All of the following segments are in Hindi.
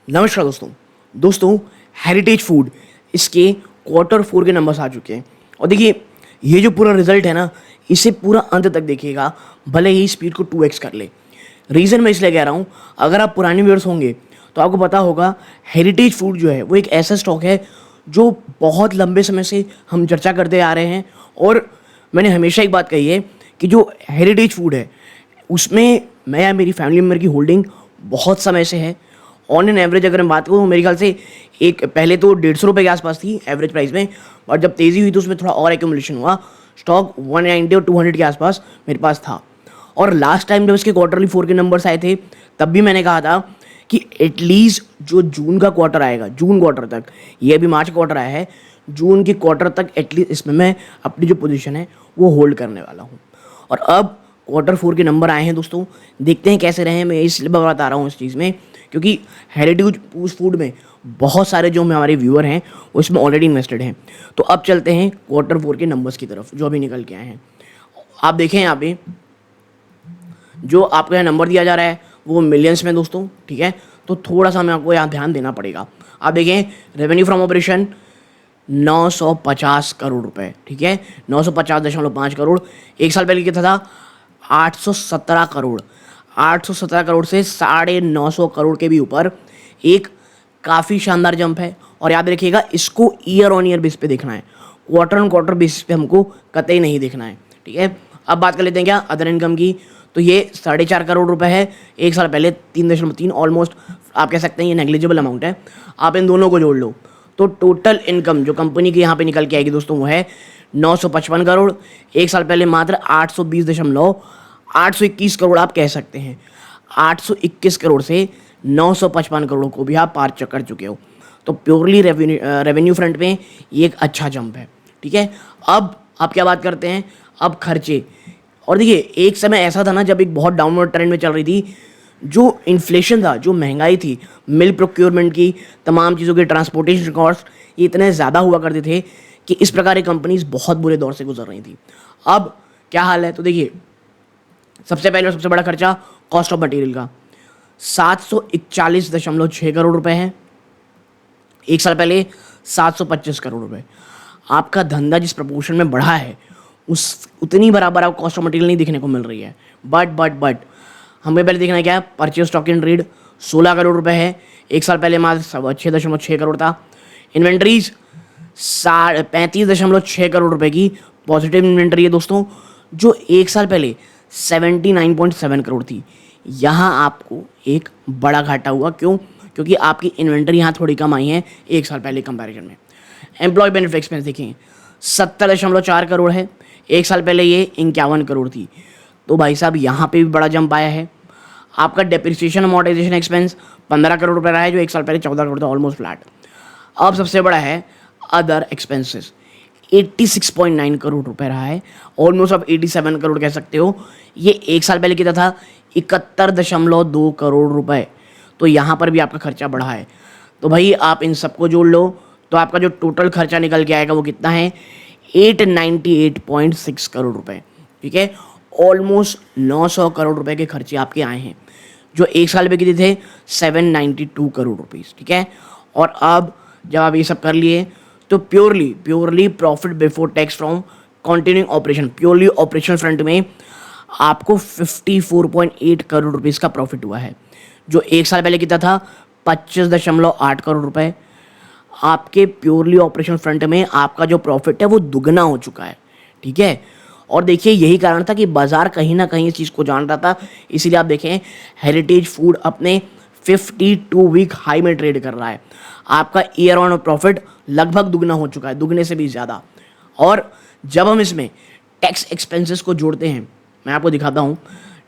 नमस्कार दोस्तों हेरिटेज फूड इसके Q4 के नंबर्स आ चुके हैं। और देखिए, ये जो पूरा रिजल्ट है ना, इसे पूरा अंत तक देखिएगा, भले ही स्पीड को 2x कर ले। रीज़न मैं इसलिए कह रहा हूँ, अगर आप पुराने व्यूअर्स होंगे तो आपको पता होगा हेरिटेज फूड जो है वो एक ऐसा स्टॉक है जो बहुत लंबे समय से हम चर्चा करते आ रहे हैं। और मैंने हमेशा एक बात कही है कि जो हेरिटेज फूड है उसमें मैं या मेरी फैमिली मेम्बर की होल्डिंग बहुत समय से है। ऑन एन एवरेज अगर मैं बात करूँ, मेरे ख्याल से एक पहले तो 150 रुपये के आसपास थी एवरेज प्राइस में, और जब तेज़ी हुई तो उसमें थोड़ा और एक्यूमुलेशन हुआ। स्टॉक 190 और 200 के आसपास मेरे पास था। और लास्ट टाइम जब इसके Q4 के नंबर्स आए थे तब भी मैंने कहा था कि एटलीस्ट जो जून का क्वार्टर आएगा, जून क्वार्टर तक, ये अभी मार्च क्वार्टर आया है, जून के क्वार्टर तक एटलीस्ट इसमें मैं अपनी जो पोजीशन है वो होल्ड करने वाला हूँ। और अब Q4 के नंबर आए हैं दोस्तों, देखते हैं कैसे रहे हैं। मैं इसलिए बता रहा हूँ इस चीज़ में क्योंकि हेरिटेज फूड में बहुत सारे जो हमारे व्यूअर हैं वो इसमें ऑलरेडी इन्वेस्टेड हैं। तो अब चलते हैं Q4 के नंबर्स की तरफ जो अभी निकल के आए हैं। आप देखें यहाँ पे जो आपको यहाँ नंबर दिया जा रहा है वो मिलियंस में दोस्तों, ठीक है। तो थोड़ा सा हमें आपको यहाँ ध्यान देना पड़ेगा। आप देखें, रेवेन्यू फ्रॉम ऑपरेशन 950 करोड़ रुपए, ठीक है, 950.5 करोड़। एक साल पहले कितना था? 817 करोड़। 817 करोड़ से 950 करोड़ के भी ऊपर एक काफ़ी शानदार जंप है। और याद रखिएगा, इसको ईयर ऑन ईयर बेस पे देखना है, क्वार्टर ऑन क्वार्टर बेसिस पे हमको कतई नहीं देखना है, ठीक है। अब बात कर लेते हैं क्या अदर इनकम की। तो ये 4.5 करोड़ रुपए है। एक साल पहले 3.3, ऑलमोस्ट आप कह सकते हैं ये नेग्लिजिबल अमाउंट है। आप इन दोनों को जोड़ लो तो टोटल इनकम जो कंपनी की यहाँ पे निकल के आएगी दोस्तों वो है 955 करोड़। एक साल पहले मात्र 821 करोड़ आप कह सकते हैं। 821 करोड़ से 955 करोड़ को भी आप पार कर चुके हो। तो प्योरली रेवेन्यू फ्रंट में ये एक अच्छा जंप है, ठीक है। अब आप क्या बात करते हैं, अब खर्चे। और देखिए, एक समय ऐसा था ना जब एक बहुत डाउनवर्ड ट्रेंड में चल रही थी, जो इन्फ्लेशन था, जो महंगाई थी, मिल प्रोक्योरमेंट की, तमाम चीज़ों के ट्रांसपोर्टेशन कॉस्ट, ये इतने ज़्यादा हुआ करते थे कि इस प्रकार की कंपनीज बहुत बुरे दौर से गुजर रही थी। अब क्या हाल है? तो देखिए, सबसे पहले और सबसे बड़ा खर्चा कॉस्ट ऑफ मटेरियल का 741.6 करोड़ रुपए है। एक साल पहले 725 करोड़ रुपए। आपका धंधा जिस प्रपोर्शन में बढ़ा है उस उतनी बराबर आपको कॉस्ट ऑफ मटेरियल नहीं दिखने को मिल रही है। बट हमें पहले देखना है क्या है, purchase stock in trade 16 crore रुपए है। एक साल पहले मात्र 6.6 करोड़ था। इन्वेंट्रीज 35.6 करोड़ रुपए की पॉजिटिव इन्वेंट्री है दोस्तों, जो एक साल पहले 79.7 करोड़ थी। यहाँ आपको एक बड़ा घाटा हुआ। क्यों? क्योंकि आपकी इन्वेंट्री यहाँ थोड़ी कम आई है एक साल पहले कंपैरिजन में। एम्प्लॉय बेनिफिट एक्सपेंस देखें 70.4 करोड़ है। एक साल पहले ये 51 करोड़ थी। तो भाई साहब, यहाँ पे भी बड़ा जंप आया है। आपका डेप्रिसिएशन अमोर्टाइजेशन एक्सपेंस 15 करोड़ रुपये रहा है, जो एक साल पहले 14 करोड़ था, ऑलमोस्ट फ्लैट। अब सबसे बड़ा है अदर एक्सपेंसेस, 86.9 करोड़ रुपए रहा है, ऑलमोस्ट आप 87 करोड़ कह सकते हो। ये एक साल पहले कितना था? 71.2 करोड़ रुपए। तो यहाँ पर भी आपका खर्चा बढ़ा है। तो भाई आप इन सबको जोड़ लो तो आपका जो टोटल खर्चा निकल के आएगा वो कितना है? 898.6 करोड़ रुपए, ठीक है। ऑलमोस्ट 900 करोड़ रुपए के खर्चे आपके आए हैं, जो एक साल में कितने थे? 792 करोड़ रुपीज़, ठीक है। और अब जब आप ये सब कर लिए तो purely profit before tax from continuing operation, purely operational front में आपको 54.8 करोड़ रुपीज़ का प्रॉफिट हुआ है, जो एक साल पहले कितना था? 25.8 करोड़ रुपए। आपके प्योरली ऑपरेशन फ्रंट में आपका जो प्रॉफिट है वो दुगना हो चुका है, ठीक है। और देखिए, यही कारण था कि बाजार कहीं ना कहीं इस चीज़ को जान रहा था। इसीलिए आप देखें, हेरिटेज फूड अपने 52 वीक हाई में ट्रेड कर रहा है। आपका ईयर ऑन प्रॉफिट लगभग दुगना हो चुका है, दुगने से भी ज़्यादा। और जब हम इसमें टैक्स एक्सपेंसेस को जोड़ते हैं, मैं आपको दिखाता हूँ,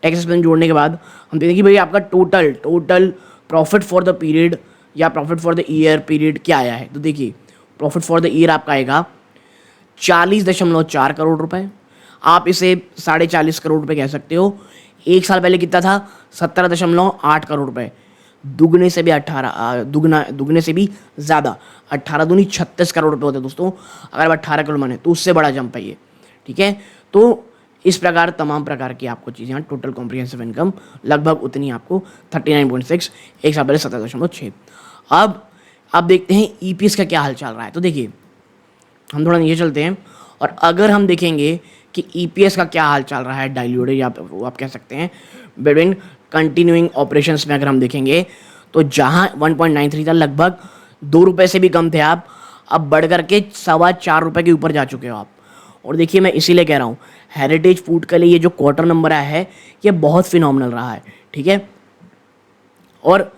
टैक्स एक्सपेंस जोड़ने के बाद हम देखते हैं कि भाई आपका total profit for the period या profit for the year period क्या आया है। तो देखिए, प्रॉफिट फॉर द ईयर आपका आएगा 40.4 करोड़ रुपए। आप इसे 40.5 करोड़ रुपए कह सकते हो। एक साल पहले कितना था? 17.8 करोड़ रुपए। दुगने से भी दुगने से भी ज़्यादा, 18 दूनी 36 करोड़ रुपए होते हैं दोस्तों। अगर आप 18 करोड़ माने तो उससे बड़ा जंप है ये, ठीक है। तो इस प्रकार तमाम प्रकार की आपको चीज़ें, टोटल कॉम्प्रिहेंसिव इनकम लगभग उतनी आपको 39.6, एक साल पहले 17.6। अब देखते हैं ईपीएस का क्या हाल चल रहा है। तो देखिए हम थोड़ा नीचे चलते हैं और अगर हम देखेंगे कि ईपीएस का क्या हाल चल रहा है डाइल्यूटेड, या वो आप कह सकते हैं बिटवीन कंटिन्यूइंग ऑपरेशंस में, अगर हम देखेंगे तो जहां 1.93 था, लगभग 2 रुपये से भी कम थे आप, अब बढ़ करके 4.25 रुपये के ऊपर जा चुके हो आप। और देखिए मैं इसीलिए कह रहा हूँ हेरिटेज फूड के लिए ये जो क्वार्टर नंबर आया है ये बहुत फिनोमिनल रहा है, ठीक है। और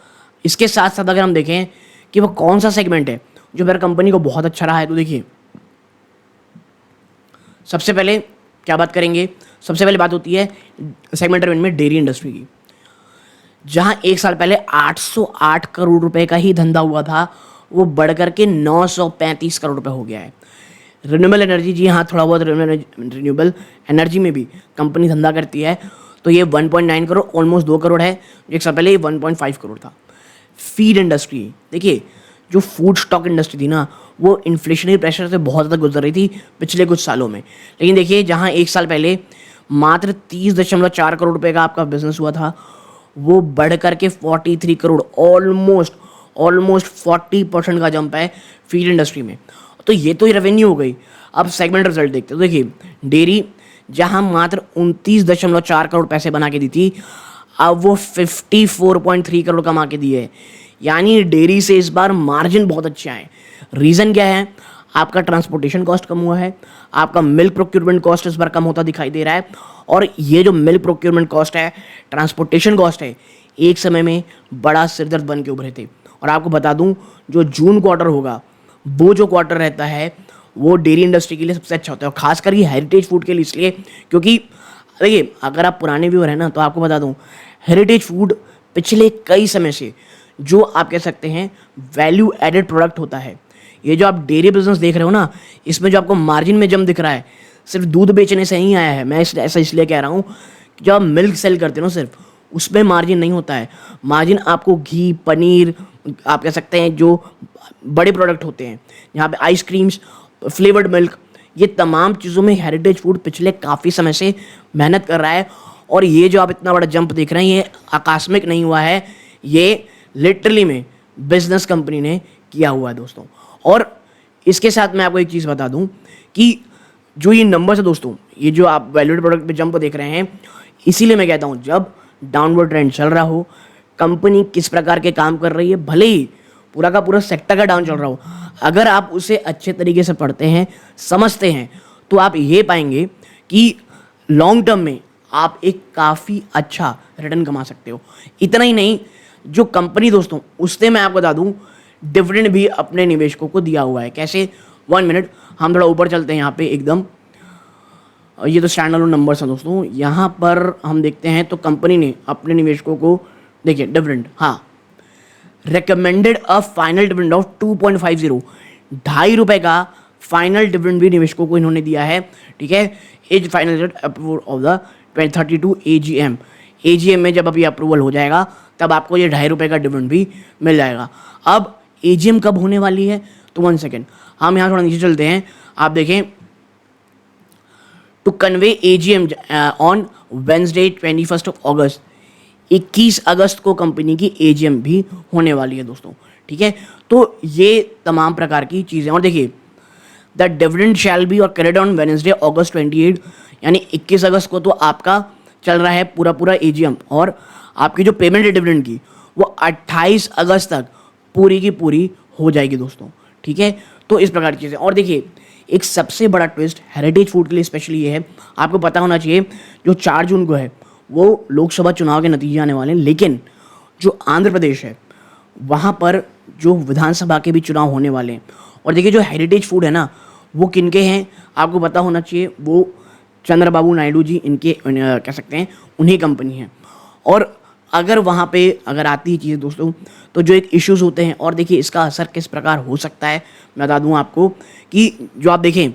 इसके साथ साथ अगर हम देखें कि वो कौन सा सेगमेंट है जो मेरे कंपनी को बहुत अच्छा रहा है, तो देखिए सबसे पहले क्या बात करेंगे, सबसे पहले बात होती है सेगमेंट में डेयरी इंडस्ट्री की, जहां एक साल पहले 808 करोड़ रुपए का ही धंधा हुआ था, वो बढ़ करके 935 करोड़ रुपए हो गया है। रिन्यूएबल एनर्जी, जी हाँ, थोड़ा बहुत रिन्यूएबल एनर्जी में भी कंपनी धंधा करती है, तो ये 1.9 करोड़, ऑलमोस्ट 2 करोड़ है, जो एक साल पहले 1.5 करोड़ था। फीड इंडस्ट्री, देखिए जो फूड स्टॉक इंडस्ट्री थी ना, वो इन्फ्लेशनरी प्रेशर से बहुत ज़्यादा गुजर रही थी पिछले कुछ सालों में, लेकिन देखिए जहाँ एक साल पहले मात्र 30.4 करोड़ रुपए का आपका बिजनेस हुआ था, वो बढ़ करके 43 करोड़, ऑलमोस्ट 40% का जंप है फीड इंडस्ट्री में। तो ये तो रेवेन्यू हो गई। अब सेगमेंट रिजल्ट देखते हैं, तो देखिए डेयरी जहां मात्र 29.4 करोड़ पैसे बना के दी थी, अब वो 54.3 करोड़ कमा के दिए है, यानी डेयरी से इस बार मार्जिन बहुत अच्छे आए। रीज़न क्या है, आपका ट्रांसपोर्टेशन कॉस्ट कम हुआ है, आपका मिल्क प्रोक्योरमेंट कॉस्ट इस बार कम होता दिखाई दे रहा है, और ये जो मिल्क प्रोक्योरमेंट कॉस्ट है, ट्रांसपोर्टेशन कॉस्ट है, एक समय में बड़ा सिरदर्द बन के उभरे थे। और आपको बता दूं जो जून क्वार्टर होगा, वो जो क्वार्टर रहता है वो डेयरी इंडस्ट्री के लिए सबसे अच्छा होता है, और खासकर ये हेरिटेज फूड के लिए इसलिए क्योंकि देखिए अगर आप पुराने व्यूअर हैं ना, तो आपको बता दूं हेरिटेज फूड पिछले कई समय से जो आप कह सकते हैं वैल्यू एडेड प्रोडक्ट होता है। ये जो आप डेयरी बिजनेस देख रहे हो ना, इसमें जो आपको मार्जिन में जम दिख रहा है, सिर्फ दूध बेचने से नहीं आया है। मैं ऐसा इसलिए कह रहा हूँ कि जब आप मिल्क सेल करते हो ना, सिर्फ उसमें मार्जिन नहीं होता है, मार्जिन आपको घी, पनीर, आप कह सकते हैं जो बड़े प्रोडक्ट होते हैं, यहाँ पे आइसक्रीम्स, फ्लेवर्ड मिल्क, ये तमाम चीज़ों में हेरिटेज फूड पिछले काफ़ी समय से मेहनत कर रहा है। और ये जो आप इतना बड़ा जंप देख रहे हैं, ये आकस्मिक नहीं हुआ है, ये लिटरली में बिजनेस कंपनी ने किया हुआ है दोस्तों। और इसके साथ मैं आपको एक चीज़ बता दूं कि जो ये नंबर्स है दोस्तों, ये जो आप वैल्यूड प्रोडक्ट पे जंप देख रहे हैं, इसीलिए मैं कहता हूँ जब डाउनवर्ड ट्रेंड चल रहा हो, कंपनी किस प्रकार के काम कर रही है, भले ही पूरा का पूरा सेक्टर का डाउन चल रहा हो, अगर आप उसे अच्छे तरीके से पढ़ते हैं, समझते हैं, तो आप ये पाएंगे कि लॉन्ग टर्म में आप एक काफ़ी अच्छा रिटर्न कमा सकते हो। इतना ही नहीं, जो कंपनी दोस्तों, उससे मैं आपको बता दूं डिविडेंड भी अपने निवेशकों को दिया हुआ है। कैसे? 1 मिनट, हम थोड़ा ऊपर चलते हैं यहाँ पे एकदम। ये तो स्टैंड अलोन नंबर्स हैं दोस्तों, यहाँ पर हम देखते हैं तो कंपनी ने अपने निवेशकों को देखिए डिविडेंड, हाँ, recommended a final dividend of 2.50, 2.5 रुपये का फाइनल डिविडेंड भी निवेशकों को इन्होंने दिया है, ठीक है। As final approval of the 2032 AGM, AGM में जब अभी अप्रूवल हो जाएगा तब आपको ये 2.5 रुपये का डिविडेंड भी मिल जाएगा। अब AGM कब होने वाली है, तो 1 सेकेंड, हम यहाँ थोड़ा नीचे चलते हैं। आप देखें, to convey AGM on Wednesday 21 अगस्त, 21 अगस्त को कंपनी की AGM भी होने वाली है दोस्तों, ठीक है। तो ये तमाम प्रकार की चीज़ें, और देखिए द डिविडेंड शैल बी और क्रेडिट ऑन वेडनेसडे August 28, यानी 21 अगस्त को तो आपका चल रहा है पूरा AGM, और आपकी जो पेमेंट है डिविडेंड की वो 28 अगस्त तक पूरी की पूरी हो जाएगी दोस्तों, ठीक है। तो इस प्रकार की चीज़ें, और देखिए एक सबसे बड़ा ट्विस्ट हेरिटेज फूड के लिए स्पेशली ये है, आपको पता होना चाहिए जो 4 जून को है वो लोकसभा चुनाव के नतीजे आने वाले हैं, लेकिन जो आंध्र प्रदेश है वहाँ पर जो विधानसभा के भी चुनाव होने वाले हैं। और देखिए जो हेरिटेज फूड है ना, वो किनके हैं आपको पता होना चाहिए, वो चंद्रबाबू नायडू जी, इनके कह सकते हैं उन्हीं कंपनी है। और अगर वहाँ पे अगर आती है चीज़ें दोस्तों, तो जो एक इश्यूज होते हैं, और देखिए इसका असर किस प्रकार हो सकता है, मैं बता दूँ आपको कि जो आप देखें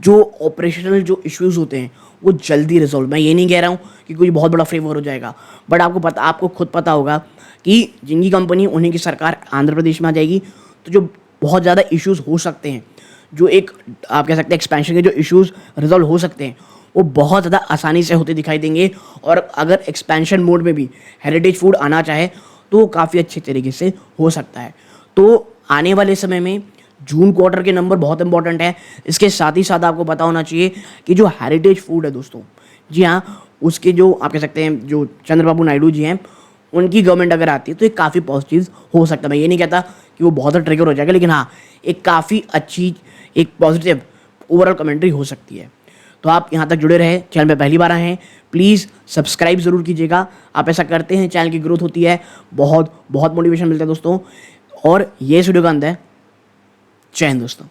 जो ऑपरेशनल जो इश्यूज होते हैं वो जल्दी रिजॉल्व, मैं ये नहीं कह रहा हूँ कि कोई बहुत बड़ा फेवर हो जाएगा, बट आपको खुद पता होगा कि जिनकी कंपनी उन्हीं की सरकार आंध्र प्रदेश में आ जाएगी, तो जो बहुत ज़्यादा इश्यूज हो सकते हैं, जो एक आप कह सकते हैं एक्सपेंशन के जो इश्यूज रिजॉल्व हो सकते हैं, वो बहुत ज़्यादा आसानी से होते दिखाई देंगे। और अगर एक्सपेंशन मोड में भी हेरिटेज फूड आना चाहे तो काफ़ी अच्छे तरीके से हो सकता है। तो आने वाले समय में जून क्वार्टर के नंबर बहुत इंपॉर्टेंट है। इसके साथ ही साथ आपको पता होना चाहिए कि जो हेरिटेज फूड है दोस्तों, जी हाँ, उसके जो आप कह सकते हैं जो चंद्रबाबू नायडू जी हैं, उनकी गवर्नमेंट अगर आती है तो एक काफ़ी पॉजिटिव हो सकता है। मैं ये नहीं कहता कि वो बहुत ट्रिगर हो जाएगा, लेकिन हाँ, एक काफ़ी अच्छी एक पॉजिटिव ओवरऑल कमेंट्री हो सकती है। तो आप यहाँ तक जुड़े रहे, चैनल पे पहली बार आए हैं, प्लीज़ सब्सक्राइब ज़रूर कीजिएगा। आप ऐसा करते हैं, चैनल की ग्रोथ होती है, बहुत बहुत मोटिवेशन मिलता है दोस्तों। और ये इस वीडियो का अंत है। जय हिंद दोस्तों।